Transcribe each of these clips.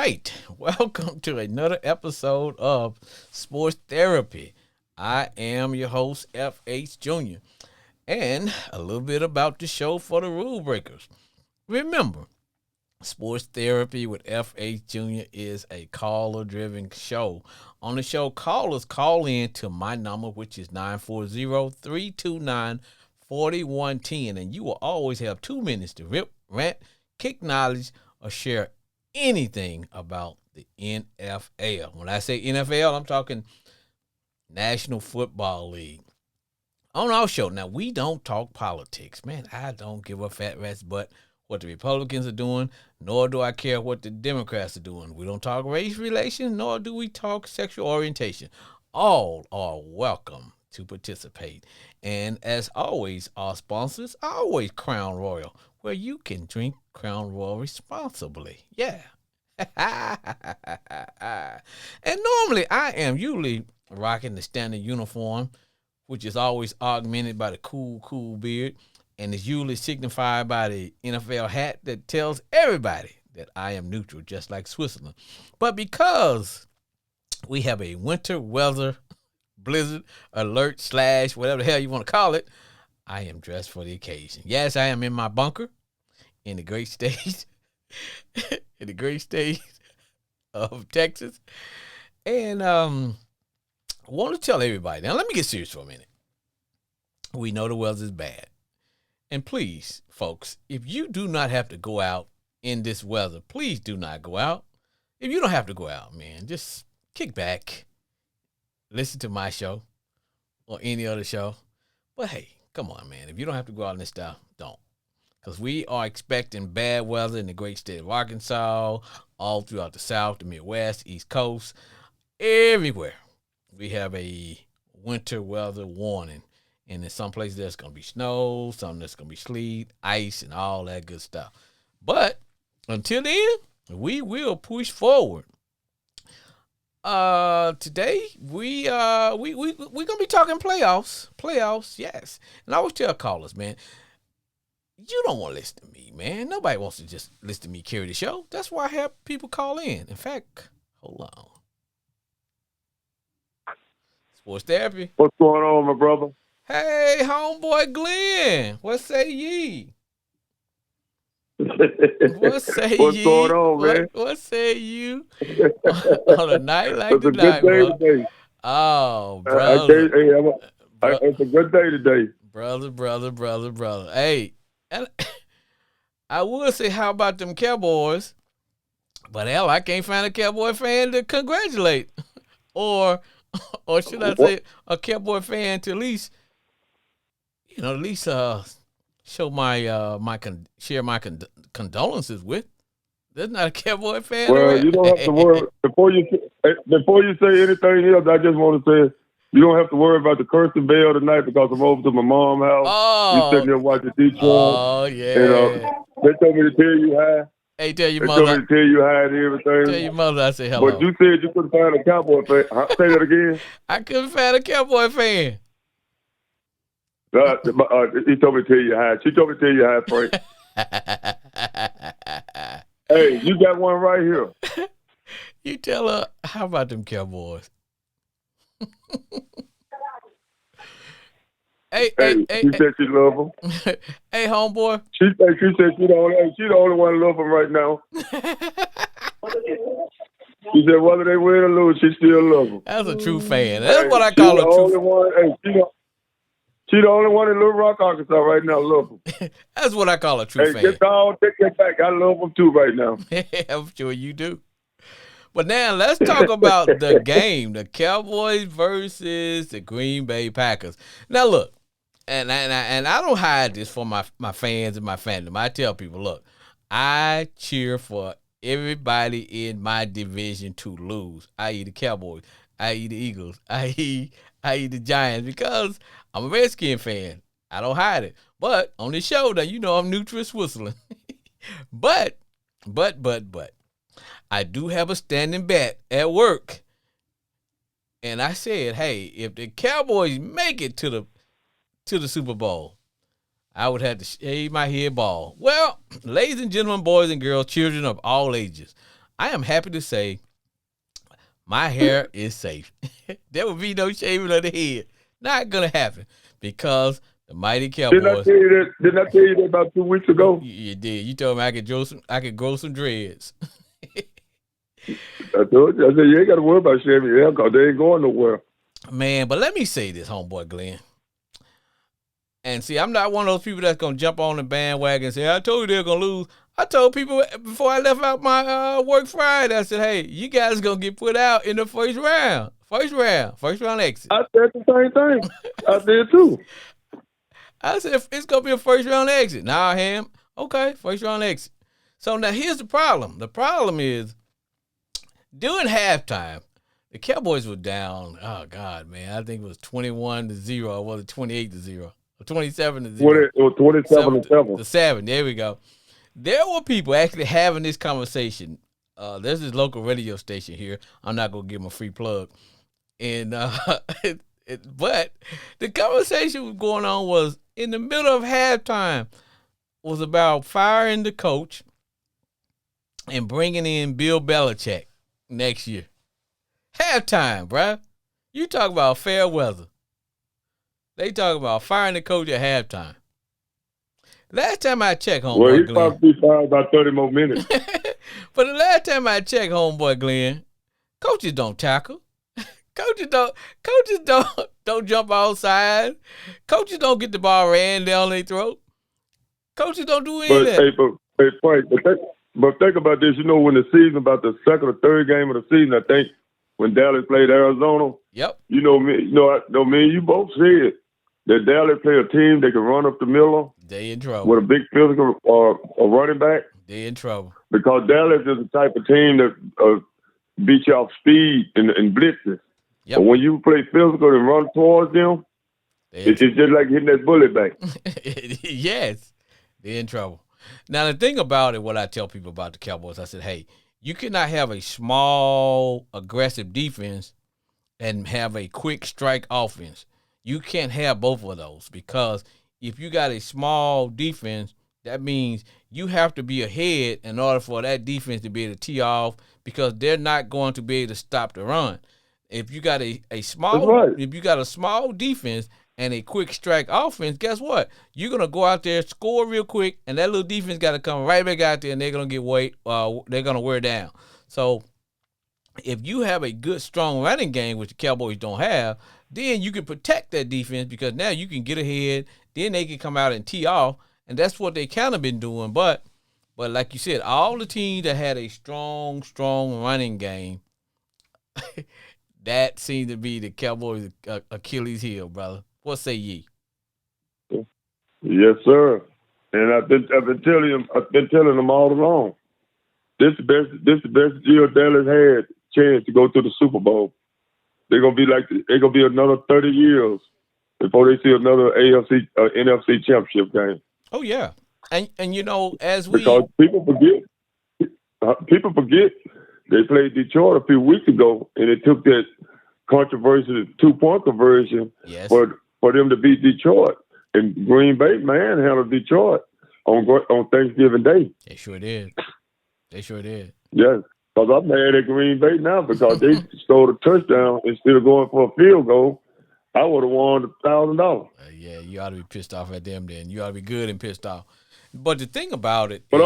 right. Welcome to another episode of Sports Therapy. I am your host, F.H. Jr., and a little bit about the show for the rule breakers. Remember, Sports Therapy with F.H. Jr. is a caller driven show. On the show, callers call in to my number, which is 940-329-4110, and you will always have 2 minutes to rip, rant, kick knowledge, or share anything about the NFL. When I say NFL, I'm talking National Football League. On our show, now we don't talk politics. Man, I don't give a fat rat's butt what the Republicans are doing, nor do I care what the Democrats are doing. We don't talk race relations, nor do we talk sexual orientation. All are welcome to participate. And as always, our sponsors are always Crown Royal, where you can drink Crown Royal responsibly. Yeah. And normally I am usually rocking the standard uniform, which is always augmented by the cool beard, and is usually signified by the NFL hat that tells everybody that I am neutral, just like Switzerland. But because we have a winter weather blizzard alert / whatever the hell you want to call it, I am dressed for the occasion. Yes, I am in my bunker in the great state, in the great state of Texas. And I want to tell everybody, now let me get serious for a minute. We know the weather is bad. And please, folks, if you do not have to go out in this weather, please do not go out. If you don't have to go out, man, just kick back, listen to my show or any other show. But hey, come on, man. If you don't have to go out in this stuff, don't. Because we are expecting bad weather in the great state of Arkansas, all throughout the South, the Midwest, East Coast, everywhere. We have a winter weather warning. And in some places there's going to be snow, some there's going to be sleet, ice, and all that good stuff. But until then, we will push forward. Today we gonna be talking playoffs, yes. And I always tell callers, man, you don't want to listen to me, man. Nobody wants to just listen to me carry the show. That's why I have people call in. In fact, hold on. Sports Therapy. What's going on, my brother? Hey, homeboy Glenn, what say ye? What say What's ye? going on, man? What say you on a night like It's a tonight, good day bro? today. Oh, brother. It's a good day today. Brother. Hey, and I would say, how about them Cowboys? But hell, I can't find a Cowboy fan to congratulate, or should I say, a Cowboy fan to at least show share my condolences with. There's not a Cowboy fan Well, around. you don't have to worry before you say anything else. I just want to say you don't have to worry about the cursing bell tonight because I'm over to my mom's house. Oh, You sitting there watching Detroit. oh yeah. And they told me to tell you hi. Hey, tell your They told me mother. to tell you hi and everything. Tell your mother I say hello. But you said you couldn't find a Cowboy fan. Say that again. I couldn't find a Cowboy fan. He told me to tell you hi. She told me to tell you hi, Frank. Hey, you got one right here. You tell her, how about them Cowboys? Hey, She said she love them. hey, homeboy. She said she the only one love them right now. She said whether they win or lose, she still love them. That's a true fan. That's what I call a true fan. She the only one in Little Rock, Arkansas right now love them. That's what I call a true fan. Take that back. I love them too right now. I'm sure you do. But now let's talk about the game, the Cowboys versus the Green Bay Packers. Now look, and I don't hide this for my fans and my fandom. I tell people, look, I cheer for everybody in my division to lose, i.e. the Cowboys, i.e. the Eagles, i.e. the Giants, because I'm a Redskin fan. I don't hide it. But on this show, now you know I'm neutral as Switzerland. but I do have a standing bet at work. And I said, hey, if the Cowboys make it to the Super Bowl, I would have to shave my head bald. Well, ladies and gentlemen, boys and girls, children of all ages, I am happy to say my hair is safe. There will be no shaving of the head. Not gonna happen because the mighty Didn't I Cowboys. tell you that? Didn't I tell you that about 2 weeks ago? You did. You told me I could grow some dreads. I told you. I said you ain't got to worry about shaving your hair because they ain't going nowhere. Man, but let me say this, homeboy Glenn. And see, I'm not one of those people that's gonna jump on the bandwagon and say, I told you they're gonna lose. I told people before I left out my work Friday, I said, hey, you guys gonna get put out in the first round. First round exit. I said the same thing. I did too. I said, it's going to be a first round exit. Nah, Ham. Okay, first round exit. So now here's the problem. The problem is during halftime, the Cowboys were down. Oh, God, man. I think it was 21-0 or was it 28-0 or 27-0? It was 27-7. The 7. There we go. There were people actually having this conversation. There's this local radio station here. I'm not going to give them a free plug. And but the conversation was going on was in the middle of halftime was about firing the coach and bringing in Bill Belichick next year. Halftime, bruh. You talk about fair weather. They talk about firing the coach at halftime. Last time I checked, homeboy Well, he Glenn. probably be fired about 30 more minutes. But the last time I checked, homeboy Glenn, coaches don't tackle. Coaches don't jump outside. Coaches don't get the ball ran down their throat. Coaches don't do any of that. Hey, Frank, but think about this. You know, when the season, about the second or third game of the season, I think, when Dallas played Arizona. Yep. You know me. Me and you both said that Dallas play a team that can run up the middle. They in trouble. With a big physical a running back. They in trouble. Because Dallas is the type of team that beat you off speed and blitzes. Yep. But when you play physical and run towards them, it's just like hitting that bullet back. Yes, they're in trouble. Now, the thing about it, what I tell people about the Cowboys, I said, hey, you cannot have a small, aggressive defense and have a quick strike offense. You can't have both of those because if you got a small defense, that means you have to be ahead in order for that defense to be able to tee off because they're not going to be able to stop the run. If you got a small, right. If you got a small defense and a quick strike offense, guess what? You're gonna go out there, score real quick, and that little defense got to come right back out there, and they're gonna they're gonna wear down. So, if you have a good, strong running game, which the Cowboys don't have, then you can protect that defense because now you can get ahead. Then they can come out and tee off, and that's what they kind of been doing. But like you said, all the teams that had a strong running game. That seemed to be the Cowboys' Achilles heel, brother. What say ye? Yes, sir. And I've been telling them all along. This the best year Dallas had chance to go to the Super Bowl. They're gonna be another 30 years before they see another NFC championship game. Oh yeah, and because people forget. They played Detroit a few weeks ago, and it took that controversial 2-point conversion for them to beat Detroit. And Green Bay manhandled Detroit on Thanksgiving Day. They sure did. Yes, because I'm mad at Green Bay now because they scored a touchdown instead of going for a field goal. I would have won $1,000. Yeah, you ought to be pissed off at them then. You ought to be good and pissed off. But the thing about it is,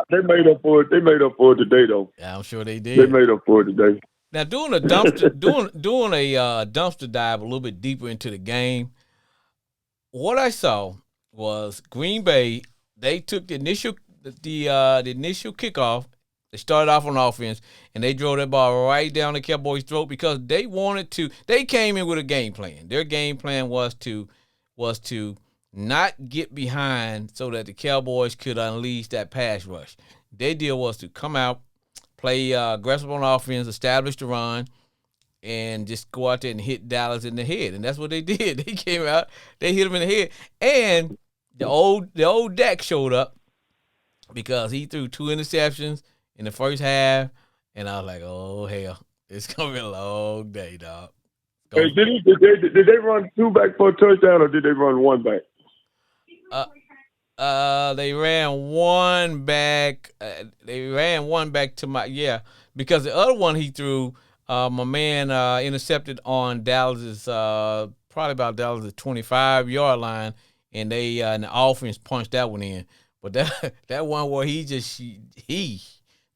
they made up for it. They made up for it today, though. Yeah, I'm sure they did. They made up for it today. Now, doing a dumpster dive a little bit deeper into the game, what I saw was Green Bay. They took the initial kickoff. They started off on offense, and they drove that ball right down the Cowboys' throat because they wanted to. They came in with a game plan. Their game plan was to not get behind so that the Cowboys could unleash that pass rush. Their deal was to come out, play aggressive on offense, establish the run, and just go out there and hit Dallas in the head. And that's what they did. They came out, they hit him in the head. And the old Dak showed up because he threw 2 interceptions in the first half. And I was like, oh, hell, it's going to be a long day, dog. Hey, did they run 2 back for a touchdown or did they run 1 back? They ran one back. They ran one back to because the other one he threw, my man intercepted on Dallas's probably about Dallas's 25-yard line, and and the offense punched that one in. But that one where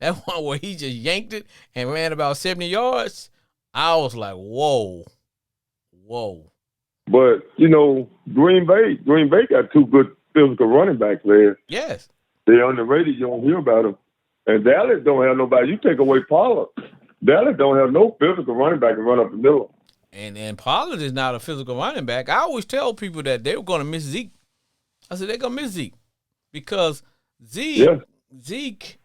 that one where he just yanked it and ran about 70 yards, I was like, whoa. But Green Bay got two good physical running backs there. Yes. They're underrated. You don't hear about them. And Dallas don't have nobody. You take away Pollard, Dallas don't have no physical running back to run up the middle. And Pollard is not a physical running back. I always tell people that they were going to miss Zeke. I said they're going to miss Zeke because Zeke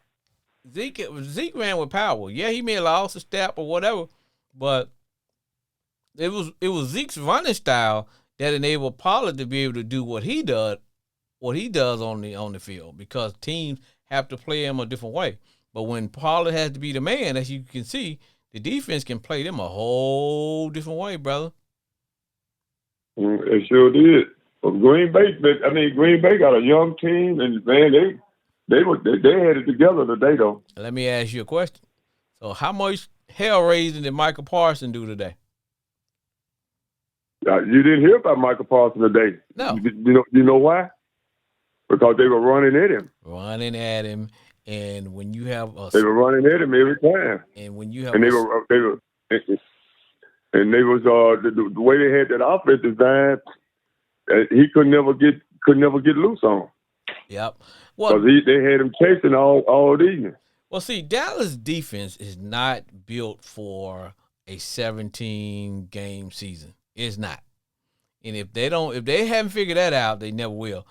ran with power. Yeah, he may have lost a step or whatever, but it was Zeke's running style that enabled Pollard to be able to do what he does on the field, because teams have to play him a different way. But when Pollard has to be the man, as you can see, the defense can play them a whole different way, brother. It sure did. But Green Bay got a young team, and man, they had it together today, though. Let me ask you a question. So, how much hell raising did Michael Parsons do today? You didn't hear about Michael Parsons today. No. You know why? Because they were running at him. And when you have they were running at him every time. And when you have and they were the way they had that offense designed, he could never get loose on. Yep. Well, they had him chasing all evening. Well, see, Dallas defense is not built for a 17-game season. It's not. And if they haven't figured that out, they never will.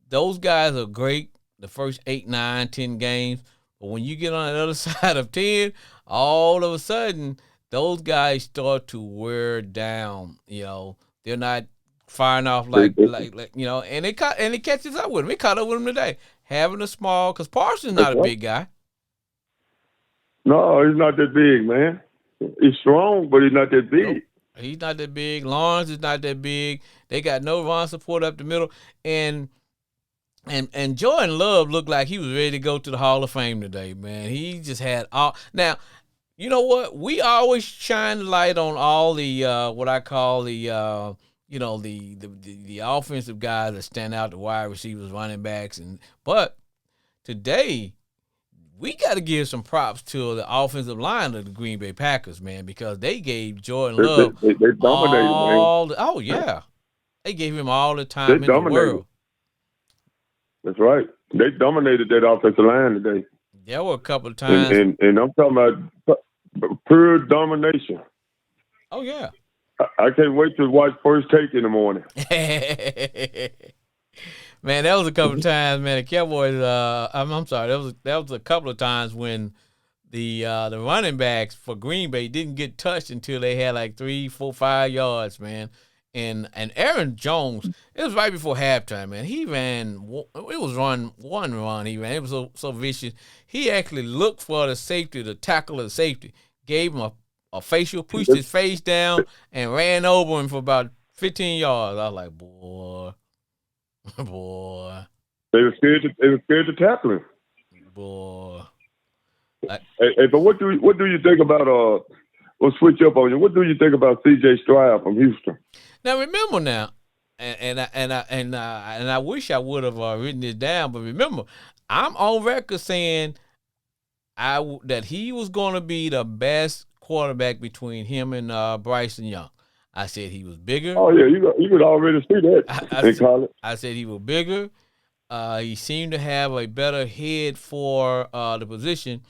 Those guys are great the first 8, 9, 10 games. But when you get on the other side of 10, all of a sudden, those guys start to wear down. They're not firing off like and it catches up with them. It caught up with them today. Having a small, because Parsons is not a big guy. No, he's not that big, man. He's strong, but he's not that big. Nope. He's not that big. Lawrence is not that big. They got no run support up the middle. And Jordan Love looked like he was ready to go to the Hall of Fame today, man. He just had all. Now, you know what? We always shine the light on all the what I call the the offensive guys that stand out, the wide receivers, running backs, but today we got to give some props to the offensive line of the Green Bay Packers, man, because they gave Jordan Love they dominated, man. Oh yeah, they gave him all the time in the world. That's right. They dominated that offensive line today. There were a couple of times, and I'm talking about pure domination. Oh yeah. I can't wait to watch First Take in the morning. Man, that was a couple of times, man. The Cowboys. I'm sorry. That was a couple of times when the running backs for Green Bay didn't get touched until they had like 3, 4, 5 yards, man. And Aaron Jones, it was right before halftime, man. He ran. It was one run he ran. It was so vicious. He actually looked for the safety, the tackle of the safety, gave him a facial, pushed his face down, and ran over him for about 15 yards. I was like, boy. They were scared to tackle him. Boy. Hey, but what do you think about we'll switch up on you. What do you think about C.J. Stroud from Houston? Now remember now, and I wish I would have written this down, but remember, I'm on record saying that he was going to be the best quarterback between him and Bryson Young. I said he was bigger. Oh yeah, you could already see that in college. I said he was bigger. He seemed to have a better head for the position,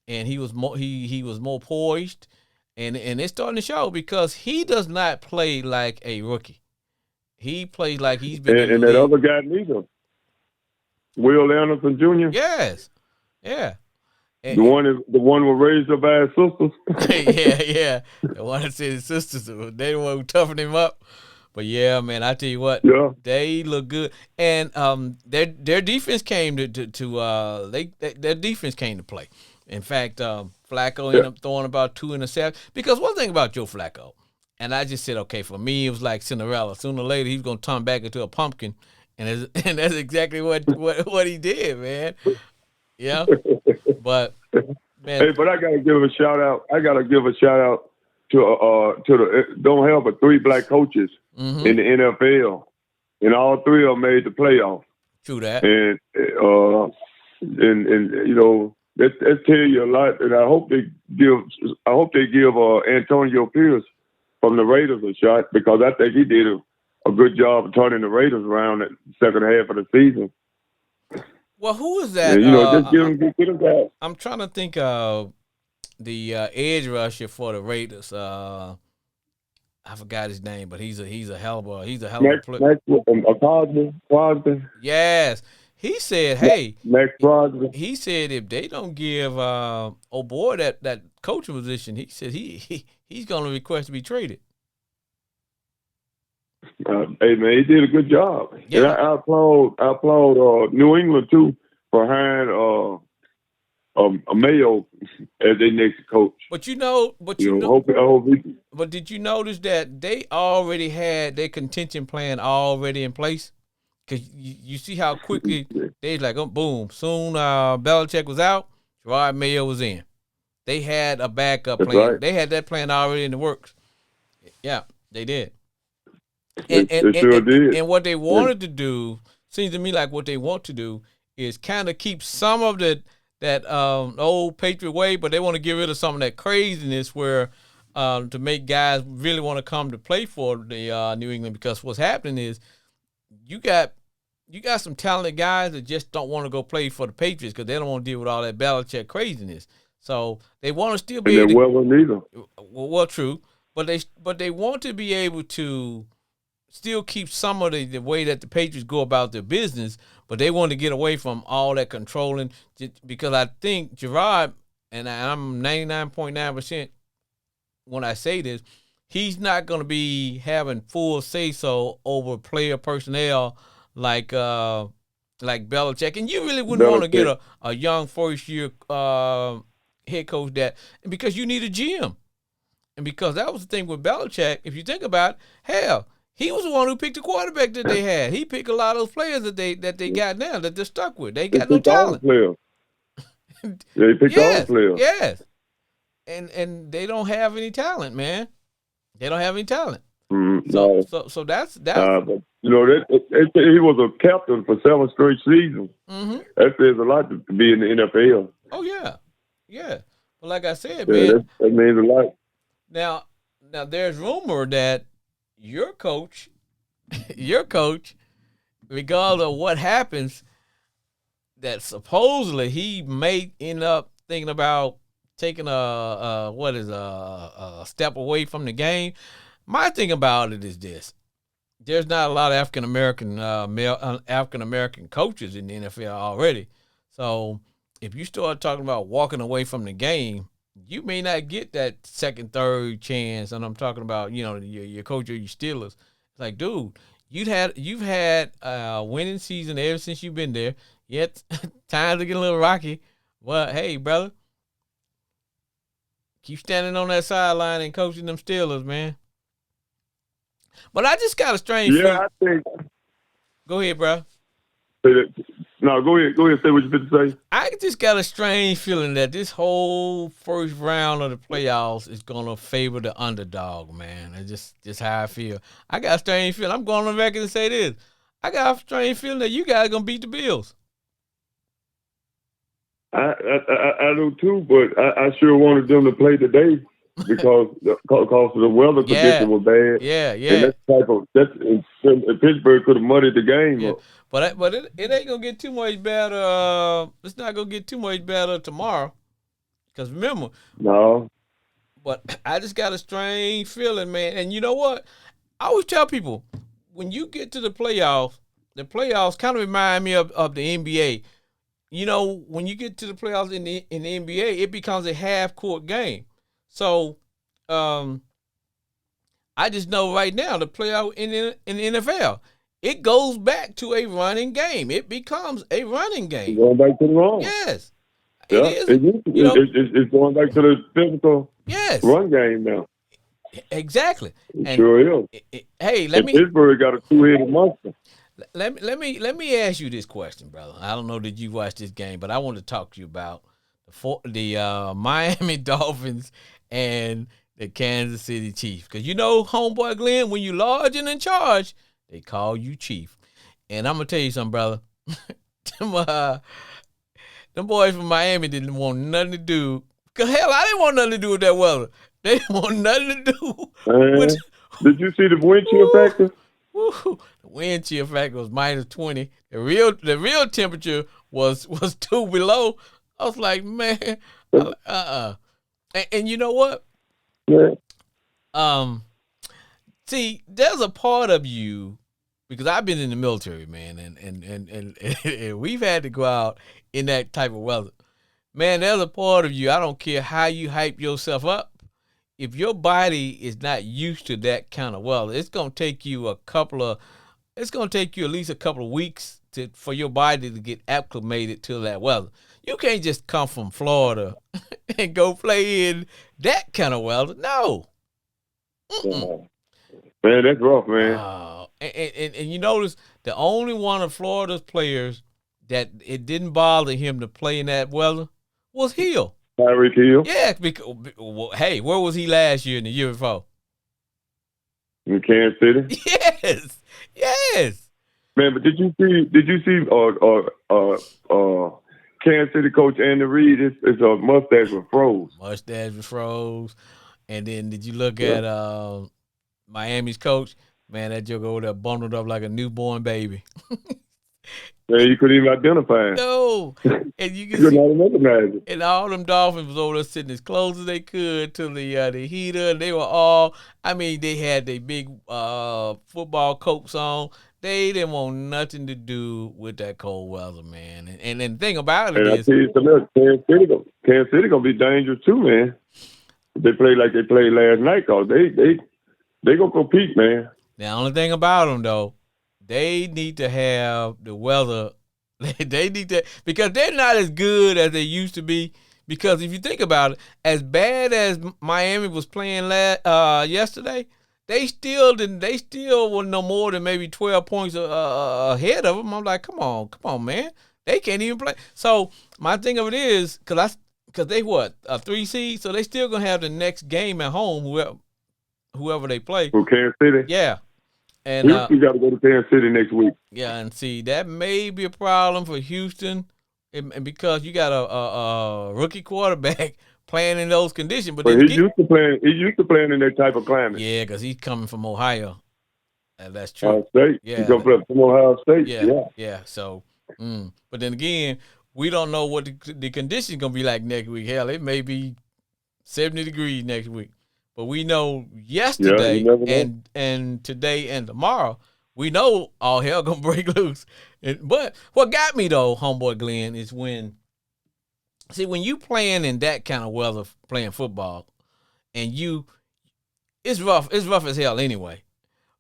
and he was more poised, and it's starting to show because he does not play like a rookie. He plays like he's been. And that other guy neither. Will Anderson Jr. Yes, yeah. The one was raised up by his sisters. yeah. The one that said his sisters, they were toughening him up. But yeah, man, I tell you what, they look good, and their defense came their defense came to play. In fact, Flacco ended up throwing about 2 interceptions. Because one thing about Joe Flacco, and I just said, okay, for me it was like Cinderella. Sooner or later he's gonna turn back into a pumpkin, and that's exactly what he did, man. Yeah, but man, Hey, but I gotta give a shout out. I gotta give a shout out to the don't help but 3 black coaches in the NFL, and all 3 of them made the playoffs. true that. And you know that tell you a lot. And I hope they give Antonio Pierce from the Raiders a shot, because I think he did a good job of turning the Raiders around at the second half of the season. Well, who is that? And, you know, just give them that. I'm trying to think of the edge rusher for the Raiders. I forgot his name, but he's a hell of a player. Crosby. Yes, he said, "Hey, Max Crosby." He said if they don't give O'Boy that coaching position, he said he's going to request to be traded." Hey man, he did a good job. Yeah. And I applaud New England too for hiring a Mayo as their next coach. But did you notice that they already had their contention plan already in place? Because you see how quickly they like, oh, boom, soon Belichick was out, Gerard Mayo was in. They had a backup That's plan. right. They had that plan already in the works. Yeah, they did. They sure did. And what they wanted to do, seems to me like what they want to do is kind of keep some of that old Patriot way, but they want to get rid of some of that craziness where to make guys really want to come to play for the New England, because what's happening is you got some talented guys that just don't want to go play for the Patriots because they don't want to deal with all that Belichick craziness. So they want to still be well, true, but they want to be able to still keep some of the way that the Patriots go about their business, but they want to get away from all that controlling, because I think Gerard, and I'm 99.9% when I say this, he's not going to be having full say-so over player personnel like Belichick. And you really wouldn't want to get a young first-year head coach because you need a GM. And because that was the thing with Belichick, if you think about it, hell, he was the one who picked the quarterback that they had. He picked a lot of those players that they got now that they're stuck with. They got no talent. They picked all the players. Yes. And they don't have any talent, man. They don't have any talent. No. So that's but, you know, he was a captain for 7 straight seasons. Mm-hmm. That says a lot to be in the NFL. Oh yeah. Well, like I said, yeah, man, that means a lot. Now there's rumor that your coach, regardless of what happens, that supposedly he may end up thinking about taking a step away from the game. My thing about it is this: there's not a lot of African American coaches in the NFL already. So if you start talking about walking away from the game, you may not get that second, third chance. And I'm talking about, you know, your coach or your Steelers. It's like, dude, you've had a winning season ever since you've been there. Yet times are getting a little rocky. Well, hey, brother, keep standing on that sideline and coaching them Steelers, man. But I just got a strange feeling. I think. Go ahead, bro. No, go ahead. Say what you're going to say. I just got a strange feeling that this whole first round of the playoffs is going to favor the underdog, man. It's just how I feel. I got a strange feeling. I'm going on record and say this. I got a strange feeling that you guys are going to beat the Bills. I do too, but I sure wanted them to play today because the weather condition was bad. Yeah. And Pittsburgh could have muddied the game. Yeah. But it ain't gonna get too much better. It's not gonna get too much better tomorrow. Because remember. No. But I just got a strange feeling, man. And you know what? I always tell people, when you get to the playoffs kind of remind me of the NBA. You know, when you get to the playoffs in the NBA, it becomes a half-court game. So, I just know right now the playoff in the NFL, it goes back to a running game. It becomes a running game. Going back to the run. Yes. Yeah, it's going back to the physical run game now. Exactly. It sure is. Hey, Pittsburgh got a 2-headed monster. Let me ask you this question, brother. I don't know that you watched this game, but I want to talk to you about the Miami Dolphins and the Kansas City Chiefs. Because you know, homeboy Glenn, when you large and in charge, they call you Chief. And I'm gonna tell you something, brother. them, uh, them boys from Miami didn't want nothing to do. Cause hell, I didn't want nothing to do with that weather. They didn't want nothing to do with. Did you see the wind chill factor? Woo, the wind chill factor was -20. The real temperature was 2 below. I was like, man, and you know what? Yeah. See, there's a part of you because I've been in the military, man, and we've had to go out in that type of weather. Man, there's a part of you. I don't care how you hype yourself up. If your body is not used to that kind of weather, it's gonna take you it's gonna take you at least a couple of weeks for your body to get acclimated to that weather. You can't just come from Florida and go play in that kind of weather. No. Mm-mm. Man, that's rough, man. And you notice the only one of Florida's players that it didn't bother him to play in that weather was Hill. Tyreek Hill. Yeah, because hey, where was he last year and the year before? In Kansas City. Yes. Man, but did you see Kansas City coach Andy Reid? It's a mustache with froze. Mustache with froze. And then did you look at Miami's coach? Man, that joke over there bundled up like a newborn baby. Man, you couldn't even identify him. No. And you can You could see, not recognize him. and all them Dolphins was over there sitting as close as they could to the heater. And they were all, I mean, they had their big football coats on. They didn't want nothing to do with that cold weather, man. And the thing about it And I is, tell you something else, Kansas City gonna be dangerous too, man. If they play like they played last night, cause they gonna compete, man. the only thing about them, though, they need to have the weather. They need to, because they're not as good as they used to be. Because if you think about it, as bad as Miami was playing yesterday, they still didn't. They still were no more than maybe 12 points ahead of them. I'm like, come on, man. They can't even play. So my thing of it is, because they what, a 3 seed, so they still gonna have the next game at home, whoever they play. For Kansas City, Yeah, and Houston got to go to Kansas City next week. yeah, and see that may be a problem for Houston, and because you got a rookie quarterback playing in those conditions. But But then he's used to playing in that type of climate. yeah, because he's coming from Ohio. That's true. Ohio State. Yeah. He's gonna play from Ohio State. Yeah. So, but then again, we don't know what the conditions gonna be like next week. Hell, it may be 70 degrees next week. But we know yesterday you never know. and today and tomorrow, we know all hell gonna break loose. But what got me though, homeboy Glenn, is when you playing in that kind of weather, playing football, and it's rough as hell anyway.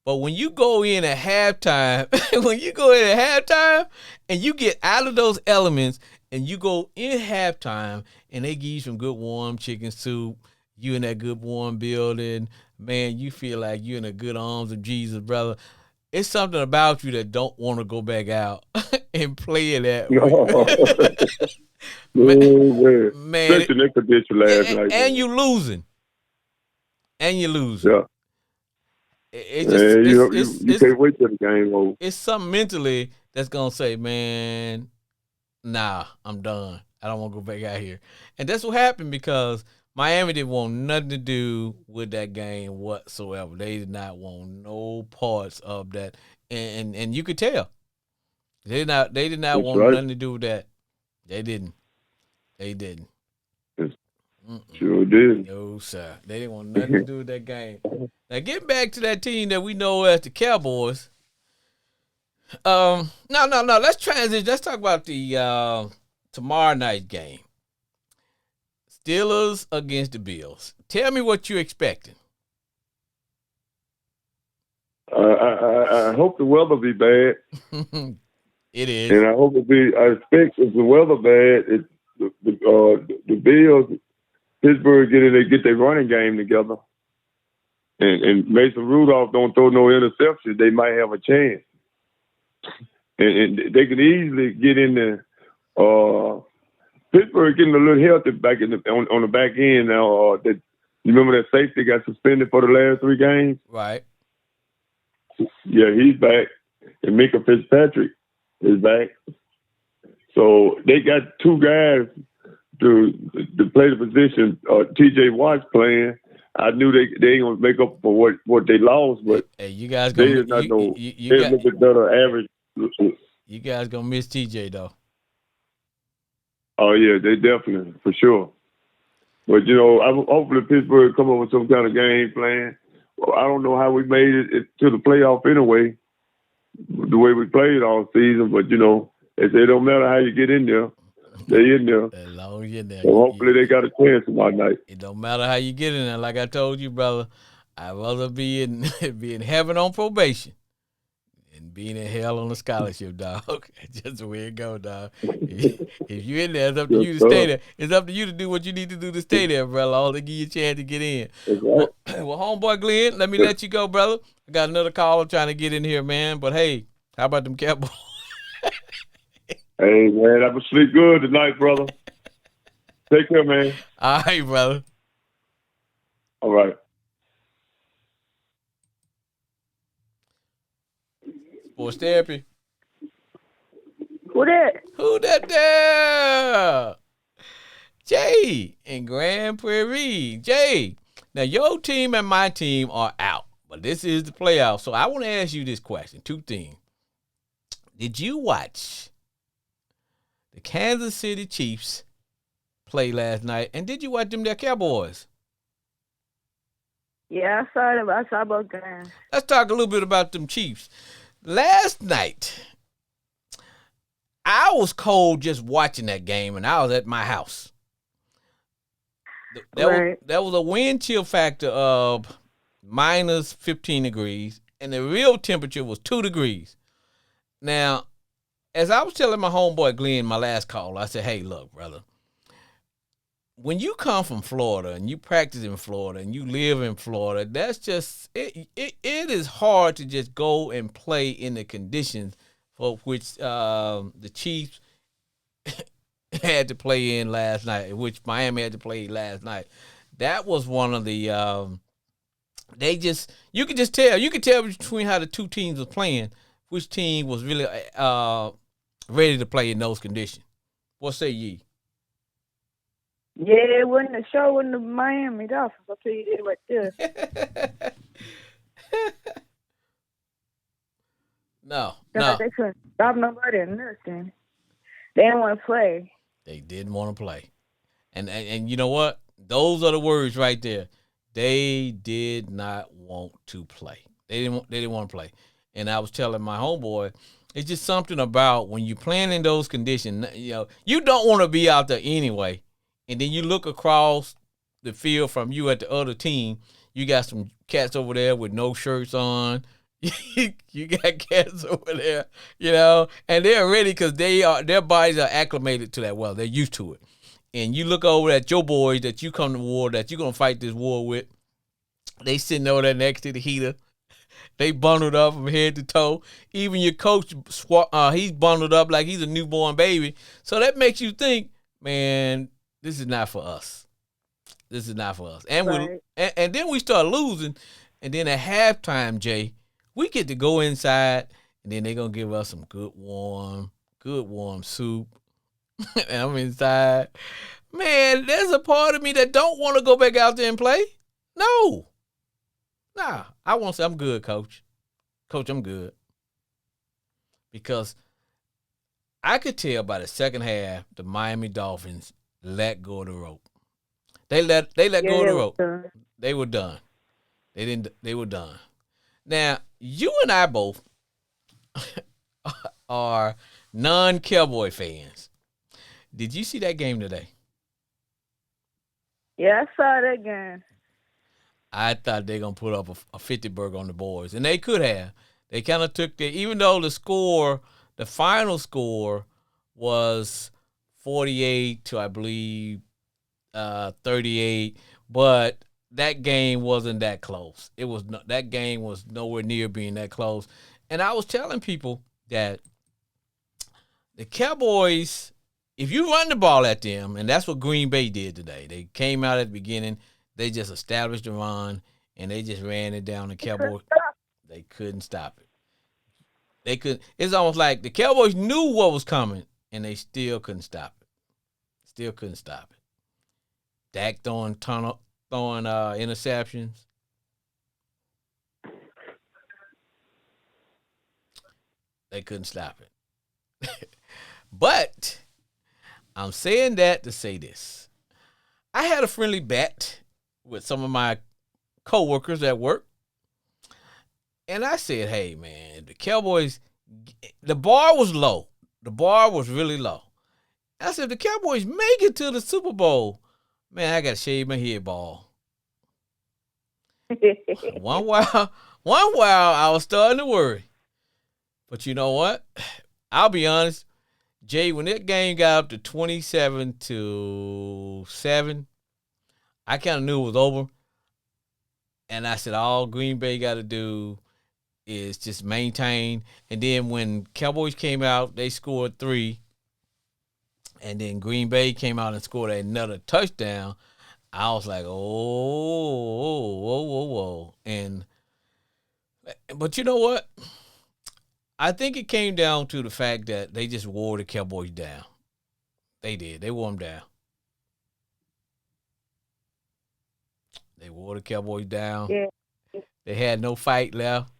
But when you go in at halftime, and you get out of those elements and you go in halftime and they give you some good warm chicken soup, you in that good warm building, man, you feel like you're in the good arms of Jesus, brother. It's something about you that don't want to go back out and play that man, Especially next condition last night. and you losing. Yeah. It's You can't wait till the game over. It's something mentally that's gonna say, man, nah, I'm done. I don't want to go back out here. And that's what happened because Miami didn't want nothing to do with that game whatsoever. They did not want no parts of that, and you could tell they did not That's want right. nothing to do with that. They didn't. Sure did. No, sir. They didn't want nothing to do with that game. Now, getting back to that team that we know as the Cowboys. No. Let's transition. Let's talk about the tomorrow night game. Steelers against the Bills. Tell me what you're expecting. I hope the weather be bad, It is. and I hope it be. I expect if the weather bad, the Bills, Pittsburgh get their running game together, and Mason Rudolph don't throw no interceptions, they might have a chance. and they could easily get in there. Pittsburgh getting a little healthy back on the back end now. You remember that safety got suspended for the last 3 games? Right. Yeah, he's back. And Mika Fitzpatrick is back. So they got 2 guys to play the position. T.J. Watt's playing. I knew they ain't gonna make up for what they lost, but hey, you guys they gonna is not you they're a little bit better average. You guys gonna miss TJ though. Oh yeah, they definitely for sure. But hopefully Pittsburgh come up with some kind of game plan. Well, I don't know how we made it to the playoff anyway, the way we played all season. But they say it don't matter how you get in there, they in there. As long as you're in there. So hopefully they got a chance tomorrow night. It don't matter how you get in there. Like I told you, brother, I'd rather be in be in heaven on probation and being in hell on a scholarship, dog. Just the way it go, dog. If you're in there, it's up to you to stay there. It's up to you to do what you need to do to stay there, brother. All to give you a chance to get in. Right. Well, homeboy Glenn, let me let you go, brother. I got another caller trying to get in here, man. But hey, how about them Cowboys? Hey, man, I'm going to sleep good tonight, brother. Take care, man. All right, brother. All right. Sports therapy. Who that? Who that there? Jay in Grand Prairie. Jay, now your team and my team are out, but this is the playoffs. So I want to ask you this question. 2 things. Did you watch the Kansas City Chiefs play last night? And did you watch them there Cowboys? Yeah, I saw them. I saw both games. Let's talk a little bit about them Chiefs. Last night, I was cold just watching that game, and I was at my house. There was a wind chill factor of minus 15 degrees, and the real temperature was 2 degrees. Now, as I was telling my homeboy Glenn, my last call, I said, hey, look, brother, when you come from Florida and you practice in Florida and you live in Florida, that's just it is hard to just go and play in the conditions for which the Chiefs had to play in last night, which Miami had to play last night. That was one of the you could tell between how the 2 teams was playing, which team was really ready to play in those conditions. What say ye? Yeah, it wasn't the Miami Dolphins. I'll tell you that right there. No. They couldn't stop nobody or nothing. They didn't want to play. They didn't want to play. And you know what? Those are the words right there. They did not want to play. They didn't want to play. And I was telling my homeboy, it's just something about when you're playing in those conditions, you don't want to be out there anyway. And then you look across the field from you at the other team, you got some cats over there with no shirts on. You got cats over there, and they're ready because their bodies are acclimated to that weather. They're used to it. And you look over at your boys that you come to war, that you're going to fight this war with. They sitting over there next to the heater. They bundled up from head to toe. Even your coach, he's bundled up like he's a newborn baby. So that makes you think, man, this is not for us. This is not for us. And right. and then we start losing. And then at halftime, Jay, we get to go inside, and then they're going to give us some good warm soup. And I'm inside. Man, there's a part of me that don't want to go back out there and play. No. Nah, I want to say I'm good, Coach. Coach, I'm good. Because I could tell by the second half the Miami Dolphins let go of the rope. They let go of the rope. They were done. They were done. Now, you and I both are non-Cowboy fans. Did you see that game today? Yeah, I saw that game. I thought they were going to put up a 50 burger on the boys, and they could have. They kind of took even though the final score was 48 to, I believe, 38, but that game wasn't that close. That game was nowhere near being that close. And I was telling people that the Cowboys, if you run the ball at them, and that's what Green Bay did today. They came out at the beginning, they just established the run, and they just ran it down the Cowboys. They couldn't stop it. They could. It's almost like the Cowboys knew what was coming, and they still couldn't stop it. Still couldn't stop it. Dak throwing interceptions. They couldn't stop it. But I'm saying that to say this. I had a friendly bet with some of my coworkers at work. And I said, hey, man, the Cowboys, the bar was low. The bar was really low. I said, if the Cowboys make it to the Super Bowl, man, I got to shave my head ball. One while I was starting to worry. But you know what? I'll be honest. Jay, when that game got up to 27-7, I kind of knew it was over. And I said, all Green Bay got to do is just maintain. And then when Cowboys came out, they scored 3. And then Green Bay came out and scored another touchdown. I was like, whoa. But you know what? I think it came down to the fact that they just wore the Cowboys down. They did. They wore them down. They wore the Cowboys down. Yeah. They had no fight left.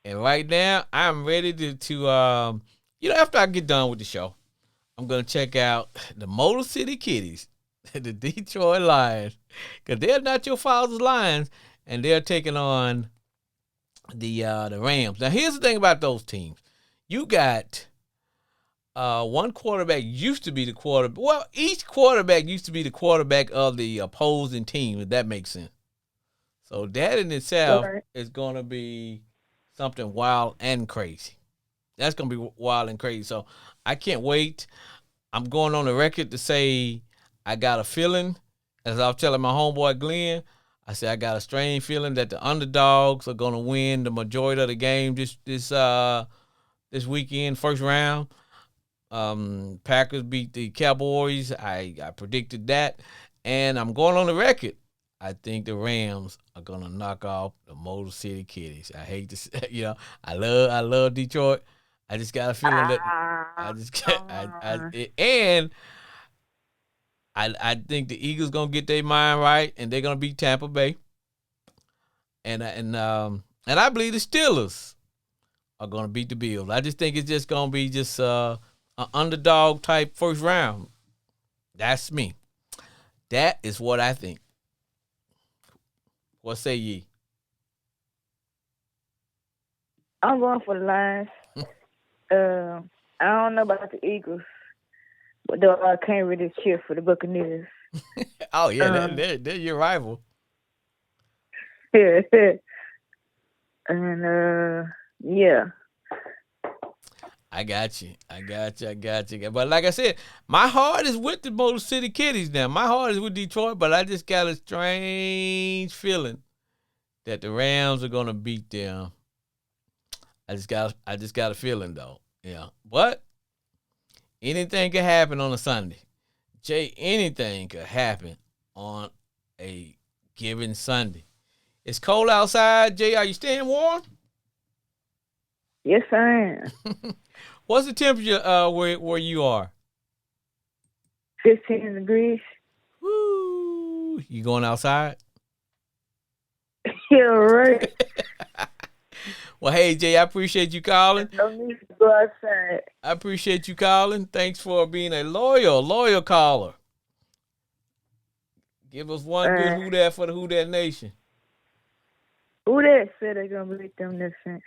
And right now, I'm ready to after I get done with the show, I'm going to check out the Motor City Kitties, the Detroit Lions, because they're not your father's Lions, and they're taking on the Rams. Now, here's the thing about those teams. You got one quarterback used to be the quarterback. Well, each quarterback used to be the quarterback of the opposing team, if that makes sense. So that in itself is going to be something wild and crazy. That's going to be wild and crazy. So I can't wait. I'm going on the record to say I got a feeling, as I was telling my homeboy Glenn, I said I got a strange feeling that the underdogs are going to win the majority of the game this weekend, first round. Packers beat the Cowboys. I predicted that. And I'm going on the record. I think the Rams are going to knock off the Motor City Kitties. I hate to say, I love Detroit. I just got a feeling that I think the Eagles gonna get their mind right, and they're gonna beat Tampa Bay. And I believe the Steelers are gonna beat the Bills. I just think it's just gonna be just an underdog type first round. That's me. That is what I think. What say ye? I'm going for the Lions. I don't know about the Eagles, but though I can't really cheer for the Buccaneers. Oh yeah, they're your rival. Yeah, and yeah. I got you. But like I said, my heart is with the Motor City Kitties now. My heart is with Detroit, but I just got a strange feeling that the Rams are gonna beat them. I just got a feeling though. Yeah. But anything could happen on a Sunday. Jay, anything could happen on a given Sunday. It's cold outside. Jay, are you staying warm? Yes, I am. What's the temperature where you are? 15 degrees. Woo! You going outside? Yeah, right. Well, hey, Jay, I appreciate you calling. No need to go outside. I appreciate you calling. Thanks for being a loyal caller. Give us one good Who Dat for the Who Dat Nation. Who Dat said they're going to beat them this time.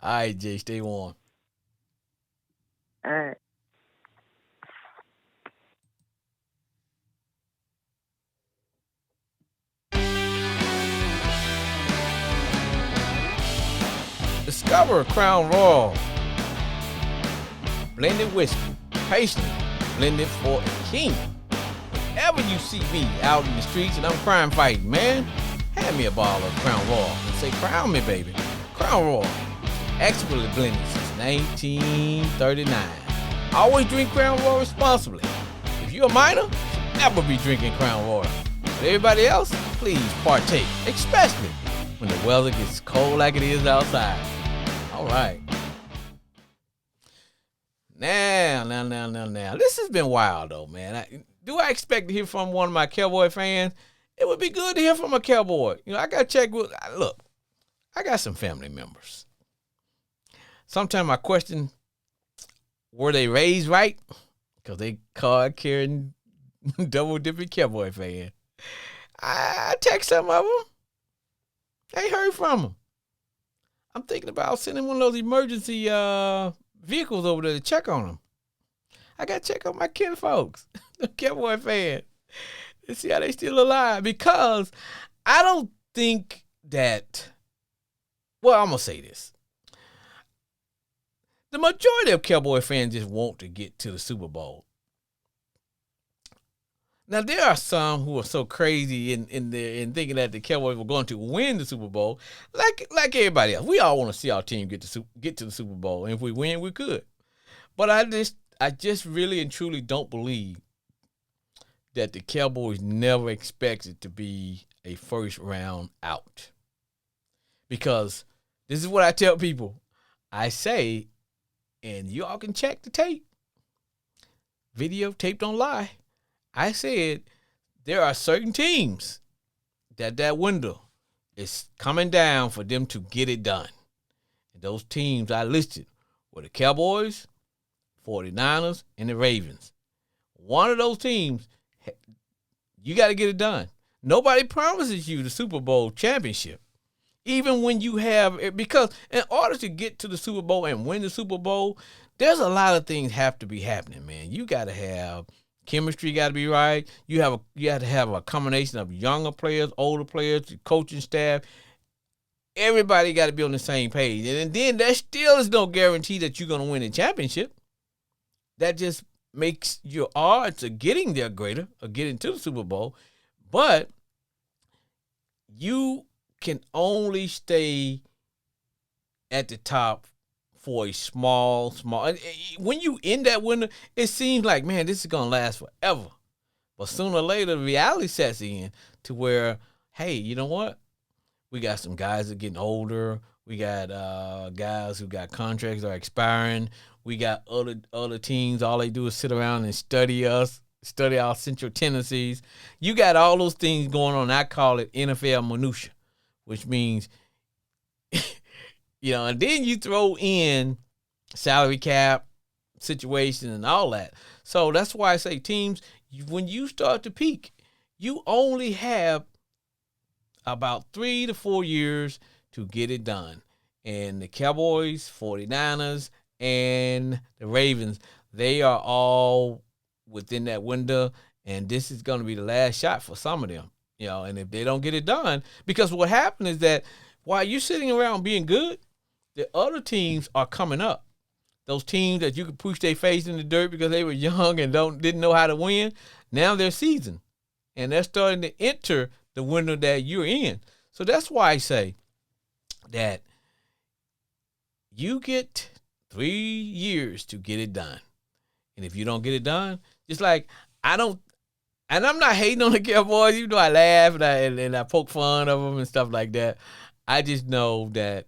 All right, Jay, stay warm. All right. Discover Crown Royal blended whiskey, patiently blended for a king. Whenever you see me out in the streets and I'm crime fighting, man, hand me a bottle of Crown Royal and say, crown me, baby. Crown Royal, expertly blended since 1939. Always drink Crown Royal responsibly. If you're a minor, never be drinking Crown Royal. But everybody else, please partake, especially when the weather gets cold like it is outside. All right. Now. This has been wild, though, man. Do I expect to hear from one of my Cowboy fans? It would be good to hear from a Cowboy. I got to check with, look, I got some family members. Sometimes I question, were they raised right? Because they card-carrying, double-dipping Cowboy fan. I text some of them. I ain't heard from them. I'm thinking about sending one of those emergency vehicles over there to check on them. I got to check on my kin folks, the Cowboy fan, and see how they still alive. Because I don't think that, well, I'm going to say this. The majority of Cowboy fans just want to get to the Super Bowl. Now, there are some who are so crazy in thinking that the Cowboys were going to win the Super Bowl, like everybody else. We all want to see our team get to the Super Bowl, and if we win, we could. But I just really and truly don't believe that the Cowboys never expected to be a first round out. Because this is what I tell people. I say, and you all can check the tape. Videotape don't lie. I said there are certain teams that window is coming down for them to get it done. And those teams I listed were the Cowboys, 49ers, and the Ravens. One of those teams, you got to get it done. Nobody promises you the Super Bowl championship. Even when you have, because in order to get to the Super Bowl and win the Super Bowl, there's a lot of things have to be happening, man. You got to have chemistry, got to be right. You have to have a combination of younger players, older players, the coaching staff. Everybody got to be on the same page. And then there still is no guarantee that you're going to win a championship. That just makes your odds of getting there greater, or getting to the Super Bowl. But you can only stay at the top for a small. When you in that window, it seems like, man, this is going to last forever. But sooner or later, the reality sets in to where, hey, you know what? We got some guys that are getting older. We got guys who got contracts that are expiring. We got other teams, all they do is sit around and study us, study our central tendencies. You got all those things going on. I call it NFL minutia, which means, and then you throw in salary cap situation and all that. So that's why I say teams, when you start to peak, you only have about 3 to 4 years to get it done. And the Cowboys, 49ers, and the Ravens, they are all within that window, and this is going to be the last shot for some of them. And if they don't get it done, because what happened is that while you're sitting around being good, the other teams are coming up. Those teams that you could push their face in the dirt because they were young and didn't know how to win, now they're seasoned, and they're starting to enter the window that you're in. So that's why I say that you get 3 years to get it done. And if you don't get it done, just like I'm not hating on the Cowboys. You know, I laugh and I poke fun of them and stuff like that. I just know that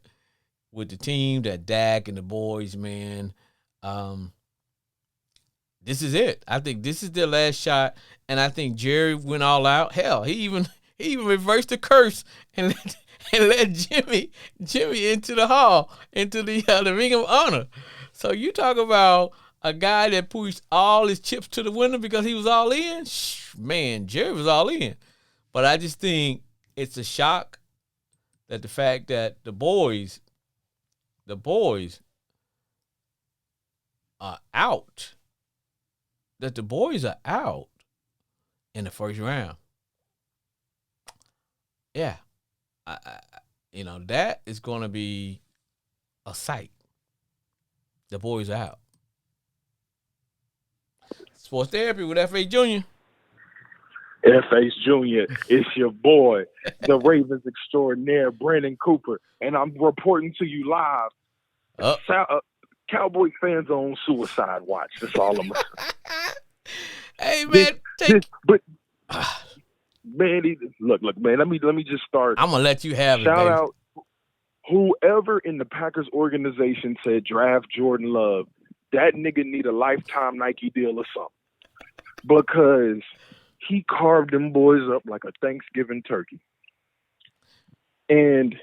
with the team, that Dak and the boys, man, this is it. I think this is their last shot, and I think Jerry went all out. Hell, he even reversed the curse and let Jimmy into the hall, into the Ring of Honor. So you talk about a guy that pushed all his chips to the window because he was all in. Man, Jerry was all in. But I just think it's a shock that the fact that the boys are out. That the boys are out in the first round. Yeah. That is going to be a sight. The boys are out. Sports Therapy with F.A. Jr. F.A. Jr. It's your boy, the Ravens extraordinaire, Brandon Cooper, and I'm reporting to you live. Cowboys fans are on suicide watch. That's all I'm saying. Hey man, look, man. Let me just start. I'm gonna let you have it. Shout Baby. out whoever in the Packers organization said draft Jordan Love. That nigga need a lifetime Nike deal or something, because he carved them boys up like a Thanksgiving turkey. And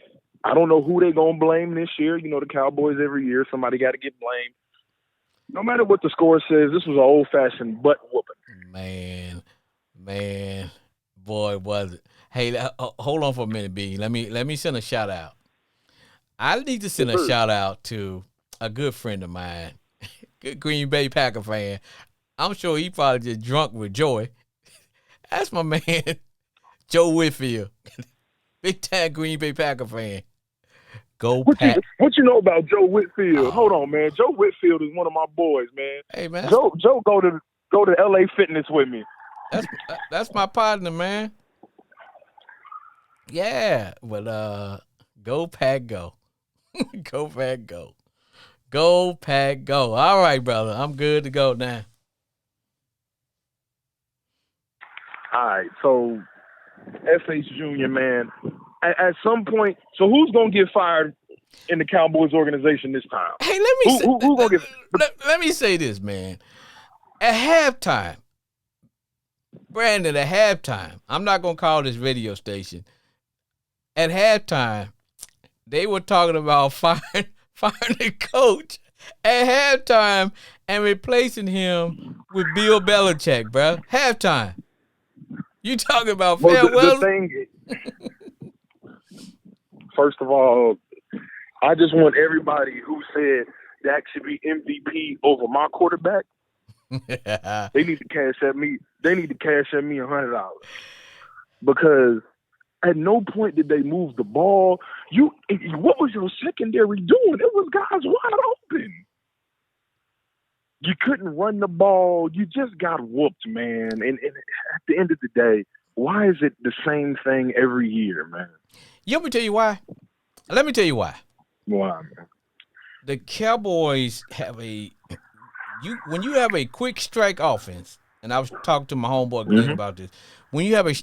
I don't know who they gonna blame this year. You know, the Cowboys every year, somebody got to get blamed. No matter what the score says, this was an old-fashioned butt whooping. Man, boy, was it? Hey, hold on for a minute, B. Let me send a shout out. I need to send a shout out to a good friend of mine, good Green Bay Packer fan. I'm sure he probably just drunk with joy. That's my man, Joe Whitfield, big time Green Bay Packer fan. Go Pack. What you know about Joe Whitfield? Oh. Hold on, man. Joe Whitfield is one of my boys, man. Hey, man. Joe go to LA Fitness with me. That's my partner, man. Yeah, but go Pack, go. Go Pack, go. Go Pack, go. All right, brother. I'm good to go now. All right, so FH Jr., man, at some point, so who's going to get fired in the Cowboys organization this time? Hey, let me say this, man. At halftime, Brandon, I'm not going to call this radio station. At halftime, they were talking about firing the coach at halftime and replacing him with Bill Belichick, bro. Halftime. You talking about farewell? First of all, I just want everybody who said Dak should be MVP over my quarterback. They need to cash at me. They need to cash at me $100, because at no point did they move the ball. What was your secondary doing? It was guys wide open. You couldn't run the ball. You just got whooped, man. And at the end of the day, why is it the same thing every year, man? Let me tell you why. Why, man? The Cowboys have when you have a quick strike offense, and I was talking to my homeboy Glenn about this. When you have a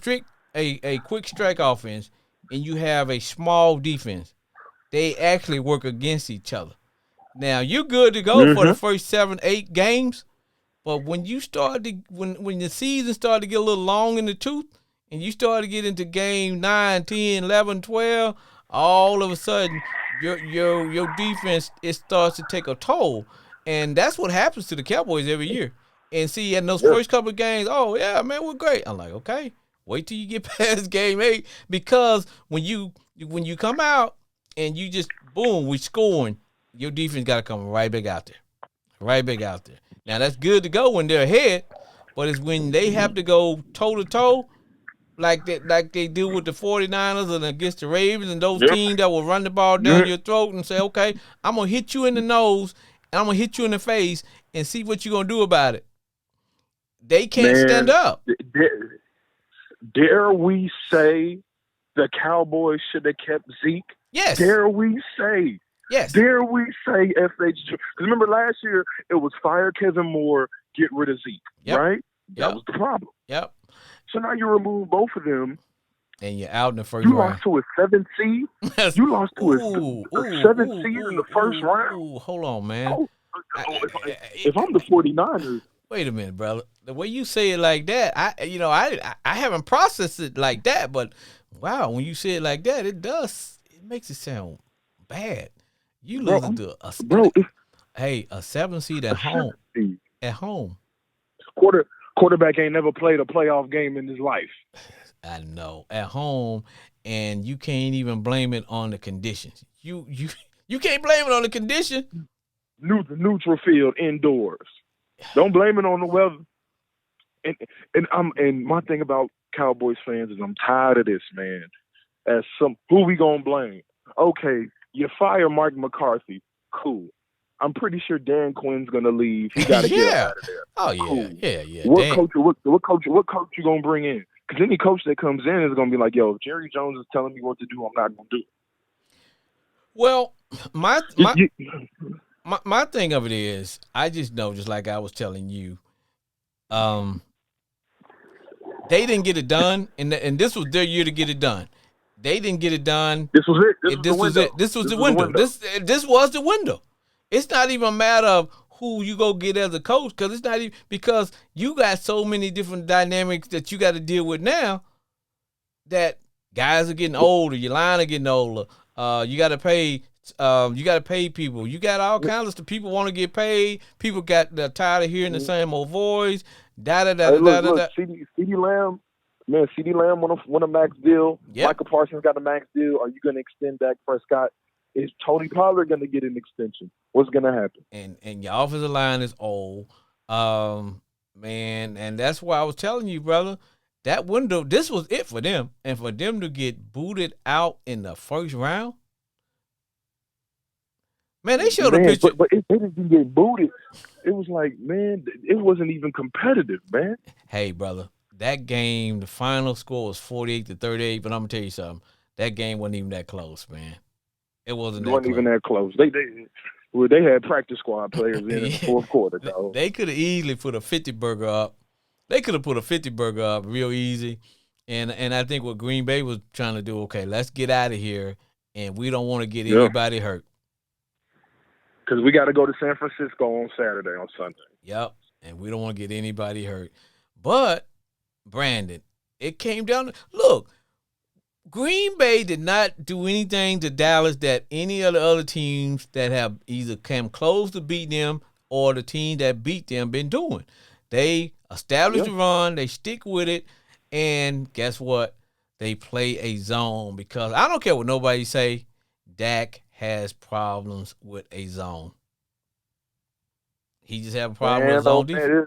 quick strike offense and you have a small defense, they actually work against each other. Now, you're good to go for the first 7-8 games, but when you start to when the season started to get a little long in the tooth, and you start to get into game 9, 10, 11, 12, all of a sudden your defense, it starts to take a toll. And that's what happens to the Cowboys every year. And see, in those first couple of games, oh yeah, man, we're great. I'm like, okay, wait till you get past game 8, because when you come out and you just boom, we scoring, your defense got to come right back out there. Now that's good to go when they're ahead, but it's when they have to go toe to toe, like they do with the 49ers and against the Ravens and those teams that will run the ball down your throat and say, okay, I'm gonna hit you in the nose and I'm gonna hit you in the face and see what you're gonna do about it. They can't stand up. Dare we say the Cowboys should have kept Zeke? Yes. Dare we say? Yes. Dare we say FH? Because remember last year it was fire Kevin Moore, get rid of Zeke, right? That was the problem. Yep. So now you remove both of them, and you're out in the first round. You lost to a 7th seed. You lost to a 7th seed in the first round. Hold on, man. If I'm the 49ers. Wait a minute, brother. The way you say it like that, I haven't processed it like that, but wow, when you say it like that, it makes it sound bad. You losing to a 7th seed at home. At home. Quarterback ain't never played a playoff game in his life. I know. At home, and you can't even blame it on the conditions. You can't blame it on the condition. Neutral field indoors. Don't blame it on the weather. And my thing about Cowboys fans is I'm tired of this, man. Who we gonna blame? Okay, you fire Mike McCarthy. Cool. I'm pretty sure Dan Quinn's gonna leave. He gotta get out of there. Oh yeah, cool. yeah. What coach you gonna bring in? Because any coach that comes in is gonna be like, yo, if Jerry Jones is telling me what to do, I'm not gonna do it. Well, my my thing of it is, I just know, just like I was telling you, they didn't get it done, and this was their year to get it done. They didn't get it done. This was it. This was it. This was the window. This was the window. It's not even a matter of who you go get as a coach, because it's not even, because you got so many different dynamics that you got to deal with now. That guys are getting older, your line are getting older. You got to pay. You got to pay people. You got all kinds of stuff. People want to get paid. People got tired of hearing the same old voice. CeeDee Lamb, man. CeeDee Lamb won a max deal. Yep. Michael Parsons got a max deal. Are you going to extend Dak Prescott? Is Tony Pollard going to get an extension? What's going to happen? And your offensive line is old, man. And that's why I was telling you, brother. That window, this was it for them. And for them to get booted out in the first round, man, they showed a picture. But they didn't get booted. It was like, man, it wasn't even competitive, man. Hey, brother, that game, the final score was 48-38. But I'm gonna tell you something. That game wasn't even that close, man. It wasn't even that close. They had practice squad players in the fourth quarter, though. They could have easily put a 50-burger up. They could have put a 50-burger up real easy. And I think what Green Bay was trying to do, okay, let's get out of here, and we don't want to get anybody hurt. Because we got to go to San Francisco on Sunday. Yep, and we don't want to get anybody hurt. But, Brandon, it came down to, look, Green Bay did not do anything to Dallas that any of the other teams that have either come close to beating them or the team that beat them been doing. They establish the run, they stick with it, and guess what? They play a zone, because I don't care what nobody say, Dak has problems with a zone. He just have a problem with zone defense.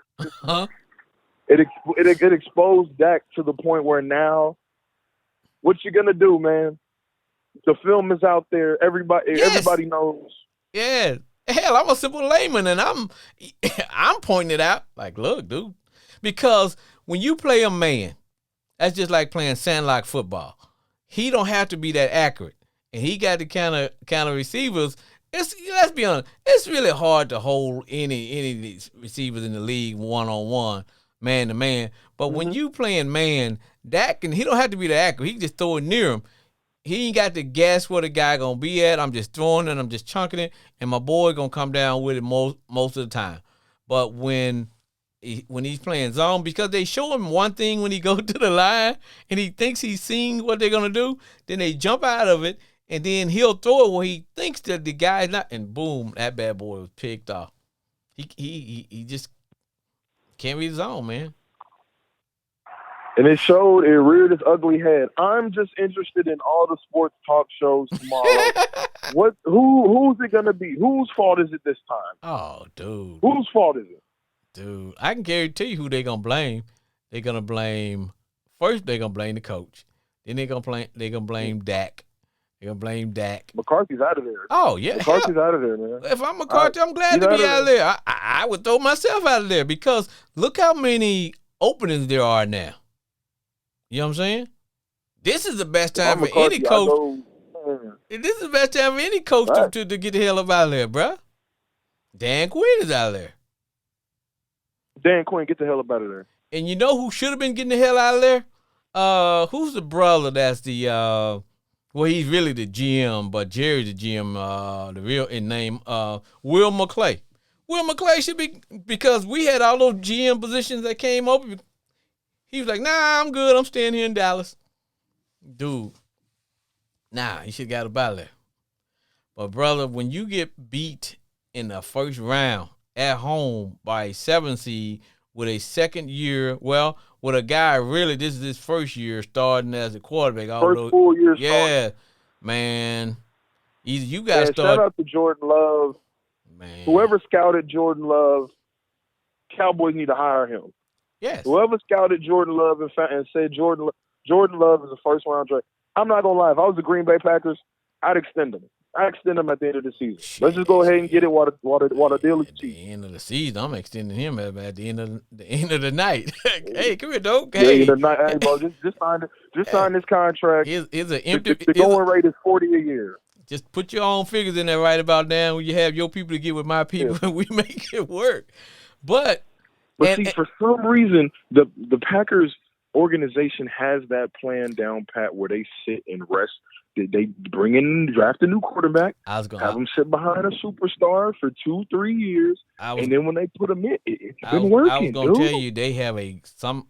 It exposed Dak to the point where now, what you gonna do, man? The film is out there. Everybody knows. Yeah. Hell, I'm a simple layman, and I'm pointing it out. Like, look, dude. Because when you play a man, that's just like playing sandlot football. He don't have to be that accurate. And he got the kind of receivers. Let's be honest, it's really hard to hold any of these receivers in the league one-on-one, man-to-man. But when you playing man, Dak, and he don't have to be that accurate. He can just throw it near him. He ain't got to guess where the guy going to be at. I'm just throwing it, I'm just chunking it, and my boy going to come down with it most of the time. But when he's playing zone, because they show him one thing when he goes to the line and he thinks he's seeing what they're going to do, then they jump out of it, and then he'll throw it where he thinks that the guy's not, and boom, that bad boy was picked off. He just can't read his zone, man. And it reared its ugly head. I'm just interested in all the sports talk shows tomorrow. Who's it gonna be? Whose fault is it this time? Oh, dude. Whose fault is it? Dude, I can guarantee you who they're gonna blame. They're gonna blame the coach. Then they're gonna blame Dak. They're gonna blame Dak. McCarthy's out of there. Oh yeah, McCarthy's out of there, man. If I'm McCarthy, I'm glad to be out of there. I would throw myself out of there, because look how many openings there are now. You know what I'm saying? This is the best time for any coach. This is the best time for any coach to get the hell up out of there, bro. Dan Quinn is out of there. Dan Quinn, get the hell up out of there. And you know who should have been getting the hell out of there? Who's the brother that's the well, he's really the GM, but Jerry's the GM, the real name, Will McClay. Will McClay should be, because we had all those GM positions that came open. He was like, nah, I'm good. I'm staying here in Dallas. Dude, nah, you should have got up out of there. But, brother, when you get beat in the first round at home by a 7 seed with a second year, well, with a guy really, this is his first year starting as a quarterback. First full year starting. Yeah, man. Either you got to start. Shout out to Jordan Love. Man. Whoever scouted Jordan Love, Cowboys need to hire him. Yes. Whoever scouted Jordan Love and said Jordan Love is a first-round draft, I'm not going to lie. If I was the Green Bay Packers, I'd extend him. I'd extend him at the end of the season. Shit. Let's just go ahead and get it while the deal is cheap. At the end of the season, I'm extending him at the end of the night. Hey, come here, dog. Hey, hey, bro, just sign this contract. Here's an empty. The going rate is $40 a year. Just put your own figures in there right about now. When you have your people to get with my people, and we make it work. But for some reason, the Packers organization has that plan down pat where they sit and rest. They bring in, draft a new quarterback, have them sit behind a superstar for 2-3 years, and then when they put them in, it's been working. I was going to tell you,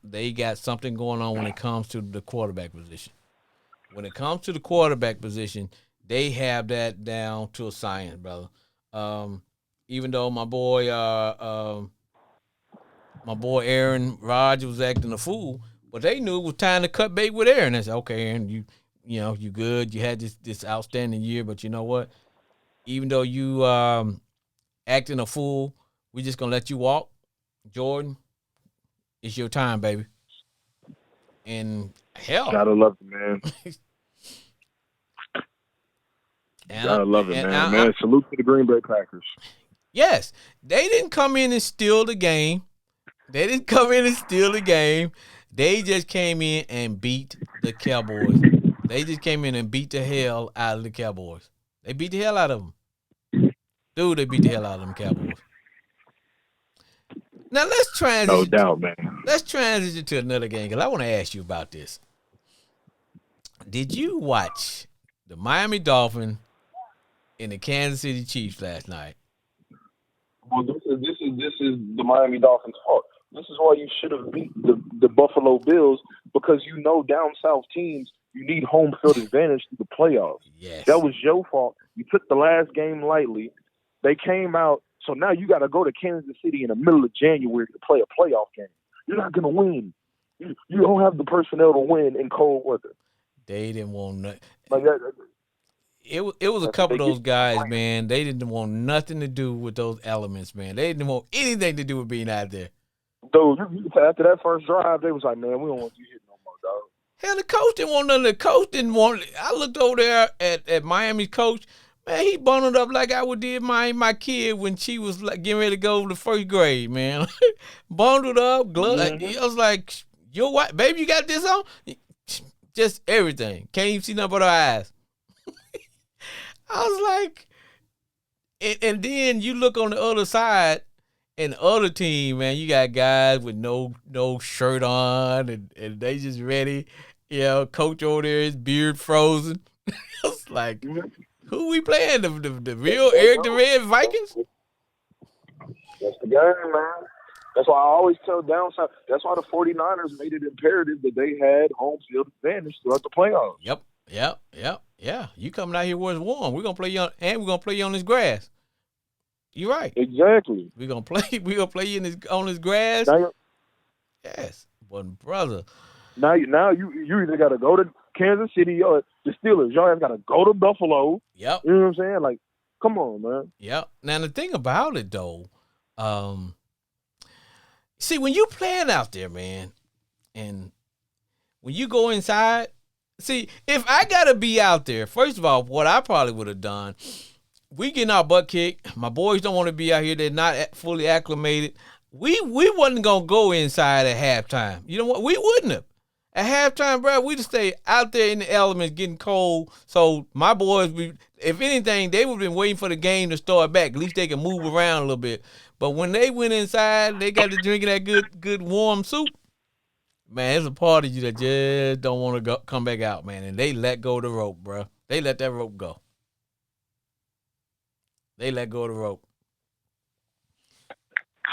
they got something going on when it comes to the quarterback position. When it comes to the quarterback position, they have that down to a science, brother. Even though my boy Aaron Rodgers was acting a fool, but they knew it was time to cut bait with Aaron. They said, okay, Aaron, you good. You had this outstanding year, but you know what? Even though you acting a fool, we're just gonna let you walk. Jordan, it's your time, baby. And hell, gotta love it, man. Gotta love it, man. Salute to the Green Bay Packers. Yes, they didn't come in and steal the game. They just came in and beat the Cowboys. They just came in and beat the hell out of the Cowboys. They beat the hell out of them. Dude, they beat the hell out of them Cowboys. Now, let's transition. No doubt, man. Let's transition to another game, because I want to ask you about this. Did you watch the Miami Dolphins and the Kansas City Chiefs last night? Well, this is the Miami Dolphins' fault. This is why you should have beat the Buffalo Bills, because down south teams, you need home field advantage to the playoffs. Yes. That was your fault. You took the last game lightly. They came out, so now you got to go to Kansas City in the middle of January to play a playoff game. You're not going to win. You don't have the personnel to win in cold weather. They didn't want nothing. Like that. It was a couple of those guys, man. They didn't want nothing to do with those elements, man. They didn't want anything to do with being out there. Dude, after that first drive, they was like, man, we don't want you hitting no more, dog. Hell, the coach didn't want nothing. The coach didn't want it. I looked over there at Miami's coach. Man, he bundled up like I would did my kid when she was like getting ready to go to first grade, man. Bundled up, gloves. I was like, your wife, baby, you got this on? Just everything. Can't even see nothing but her eyes. I was like, and then you look on the other side, and the other team, man, you got guys with no shirt on, and they just ready. Coach over there, his beard frozen. I was like, who we playing? The real Eric the Red Vikings? That's the game, man. That's why I always tell down south. That's why the 49ers made it imperative that they had home field advantage throughout the playoffs. Yep. You coming out here where it's warm. We're gonna play you on this grass. You're right. Exactly. We're gonna play you on this grass. Yes. But brother. Now you either gotta go to Kansas City or the Steelers. Y'all gotta go to Buffalo. Yep. You know what I'm saying? Like, come on, man. Yep. Now the thing about it though, see, when you playing out there, man, and when you go inside, see, if I gotta be out there, first of all, what I probably would have done, we getting our butt kicked. My boys don't want to be out here. They're not fully acclimated. We wasn't gonna go inside at halftime. You know what? We wouldn't have. At halftime, bro, we'd stay out there in the elements getting cold. So my boys, if anything, they would have been waiting for the game to start back. At least they can move around a little bit. But when they went inside, they got to drinking that good warm soup. Man, it's a part of you that just don't want to come back out, man. And they let go of the rope, bro. They let that rope go. They let go of the rope.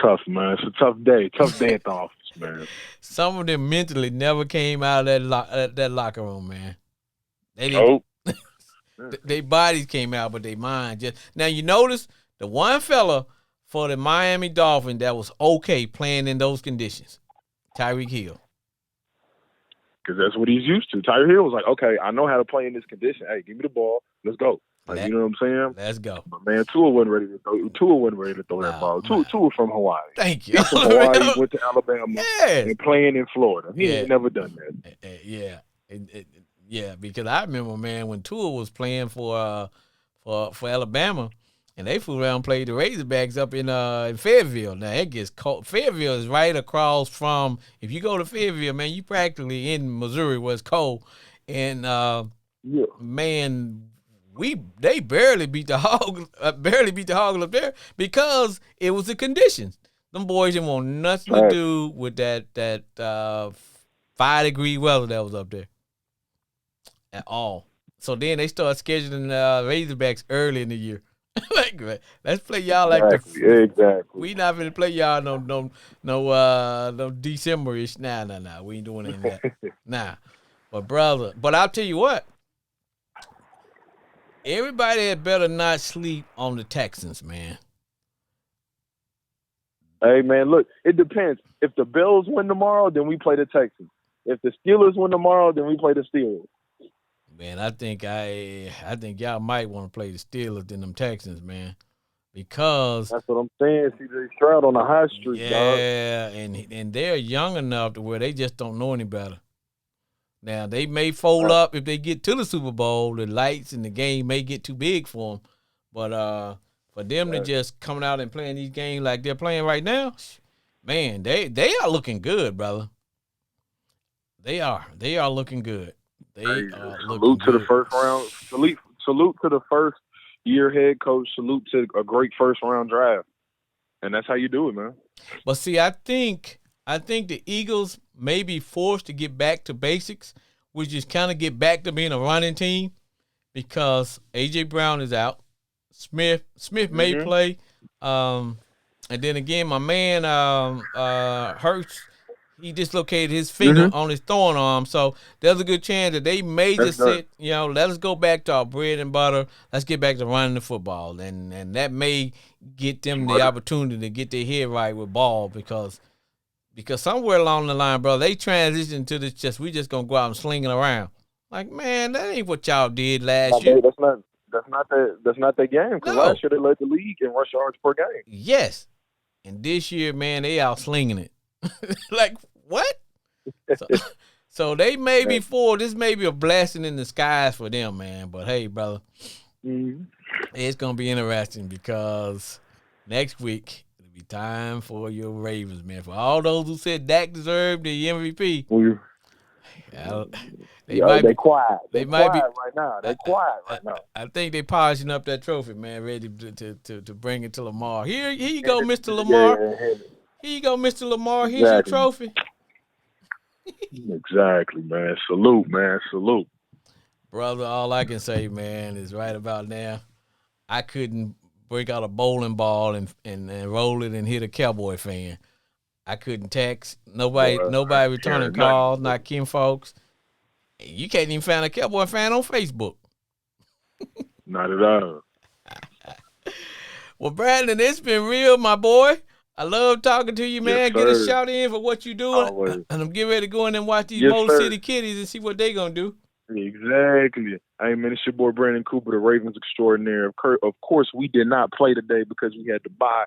Tough, man. It's a tough day. Tough day at the office, man. Some of them mentally never came out of that locker room, man. They didn't. Their bodies came out, but their mind just. Now, you notice the one fella for the Miami Dolphins that was okay playing in those conditions, Tyreek Hill. Because that's what he's used to. Tyreek Hill was like, okay, I know how to play in this condition. Hey, give me the ball. Let's go. Like, you know what I'm saying? Let's go. But man, Tua wasn't ready to throw that ball. Tua from Hawaii. Thank you. He's from Hawaii, went to Alabama, and playing in Florida. He ain't never done that. Yeah, because I remember, man, when Tua was playing for Alabama, and they flew around and played the Razorbacks up in Fayetteville. Now, it gets cold. Fayetteville is right across from, if you go to Fayetteville, man, you practically in Missouri where it's cold. And, man, they barely beat the Hogs up there because it was the conditions. Them boys didn't want nothing to do with that 5-degree weather that was up there at all. So then they started scheduling Razorbacks early in the year. Like, let's play y'all exactly. We not gonna play y'all no December-ish. Nah. We ain't doing any of that. Nah. But I'll tell you what. Everybody had better not sleep on the Texans, man. Hey, man, look, it depends. If the Bills win tomorrow, then we play the Texans. If the Steelers win tomorrow, then we play the Steelers. Man, I think y'all might want to play the Steelers than them Texans, man, because that's what I'm saying. CJ Stroud on the high street, dog. Yeah, and they're young enough to where they just don't know any better. Now they may fold up if they get to the Super Bowl. The lights and the game may get too big for them, but for them to just coming out and playing these games like they're playing right now, man, they are looking good, brother. They are looking good. Salute to the first round. Salute to the first year head coach. Salute to a great first round draft. And that's how you do it, man. But see, I think the Eagles may be forced to get back to basics, which is kind of get back to being a running team, because A.J. Brown is out. Smith may play. And then again, my man Hurts, he dislocated his finger on his throwing arm. So there's a good chance that they may just sit, let us go back to our bread and butter. Let's get back to running the football. And that may get them the opportunity to get their head right with ball, because somewhere along the line, bro, they transitioned to this we just going to go out and sling it around. Like, man, that ain't what y'all did last year. That's not their game, because last year they led the league in rush yards per game. Yes. And this year, man, they out slinging it. Like, what? So they may be this may be a blessing in the skies for them, man. But hey, brother, it's gonna be interesting, because next week it'll be time for your Ravens, man. For all those who said Dak deserved the MVP, they quiet. They might be right now. They quiet right now. I think they polishing up that trophy, man, ready to bring it to Lamar. Here you go, Mr. Lamar. Here you go, Mr. Lamar. Here's your trophy. Exactly, man. Salute, man. Salute. Brother, all I can say, man, is right about now, I couldn't break out a bowling ball and roll it and hit a Cowboy fan. I couldn't text. Nobody returning calls, not Kim folks. You can't even find a Cowboy fan on Facebook. Not at all. Well, Brandon, it's been real, my boy. I love talking to you, man. Yes, get a shout in for what you're doing. Always. And I'm getting ready to go in and watch these Motor City Kitties and see what they going to do. Exactly. Hey, man, it's your boy Brandon Cooper, the Ravens extraordinaire. Of course, we did not play today because we had to buy.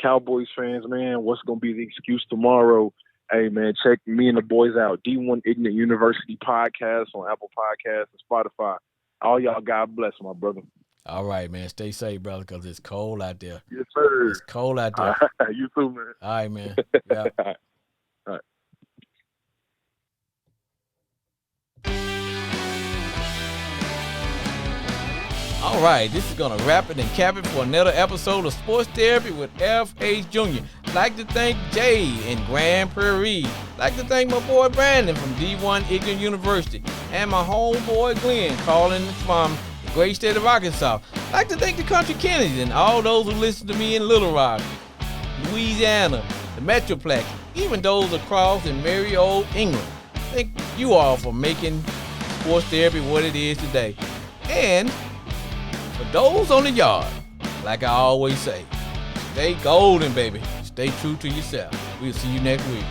Cowboys fans, man, what's going to be the excuse tomorrow? Hey, man, check me and the boys out. D1 Ignorant University podcast on Apple Podcasts and Spotify. All y'all, God bless, my brother. All right, man. Stay safe, brother, because it's cold out there. Yes, sir. It's cold out there. You too, man. All right, man. Yeah. All right. All right, this is going to wrap it and cap it for another episode of Sports Therapy with F.H. Jr. I'd like to thank Jay in Grand Prairie. I'd like to thank my boy Brandon from D1 Ignorant University, and my homeboy Glenn calling from the great state of Arkansas. I'd like to thank the Country Kennedy and all those who listen to me in Little Rock, Louisiana, the Metroplex, even those across in merry old England. Thank you all for making Sports Therapy what it is today. And for those on the yard, like I always say, stay golden, baby. Stay true to yourself. We'll see you next week.